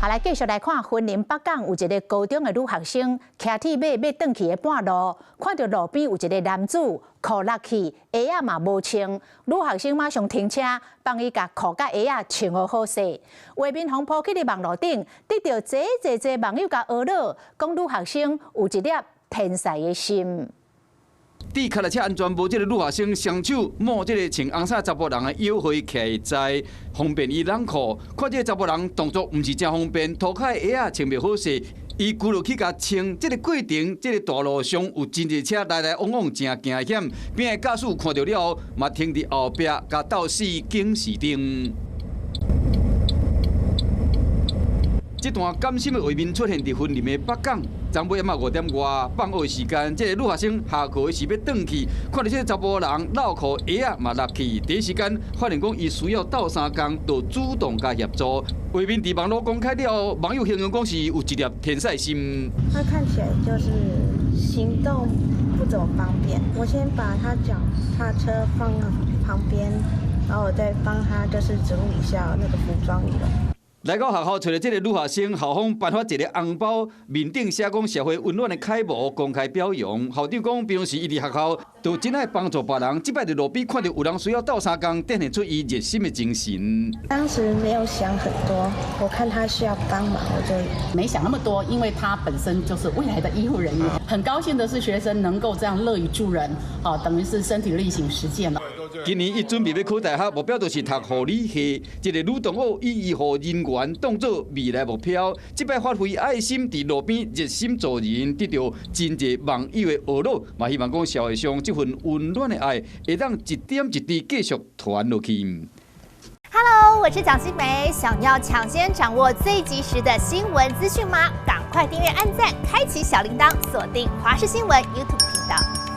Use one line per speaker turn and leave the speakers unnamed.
好，来继续来看云林北港有一个高中的女学生，骑铁马要转去的半路，看到路边有一个男子裤落去，鞋仔嘛无穿，女学生马上停车，帮伊甲裤甲鞋仔穿好好势。画面红铺去伫网络顶，得到济网友甲讹闹，讲女学生有一粒天才的心。
伫脚踏车安全帽，这个女学生双手摸这个穿红衫查甫人的腰围徛在方便伊冷裤，看这个查甫人动作唔是真方便，脱开鞋仔穿袂好势，伊跪落去甲穿，这个过程，这个道路上有真侪车来来往往，真惊险。边个驾驶看到了后，嘛停伫后壁，甲倒死警示灯。 这段感性的画面出现伫云林的北港，昨晡暗5点外放学的时间，这个女学生下课时要转去，看到这个查甫人落裤鞋仔嘛落去，第一时间发现讲伊需要倒三工，就主动加协助。画面伫网络公开了后，网友形容讲是有一粒天才心。
他看起来就是行动不怎么方便，我先把他脚踏车放旁边，然后我再帮他就是整理一下那个服装仪容。
来到学校，找到这个女学生，校方颁发一个红包，面顶写讲社会温暖的楷模，公开表扬。校长讲，平时伊伫学校都真爱帮助别人，即摆伫路边看到有人需要倒三工，展现出伊热心的精神。
当时没有想很多，我看他需要帮忙，我就
没想那么多，因为他本身就是未来的医护人员。很高兴的是，学生能够这样乐于助人，等于是身体力行实践了。
今年伊准备要考大学，目标就是读护理系。一个女同学以医护人员当作未来目标，即摆发挥爱心，伫路边热心助人，得到真侪网友的讹闹。嘛，希望讲社会上这份温暖的爱，会当一点一滴继续传落去。
Hello， 我是蒋欣梅。想要抢先掌握最及时的新闻资讯吗？赶快订阅、按赞、开启小铃铛，锁定华视新闻 YouTube 频道。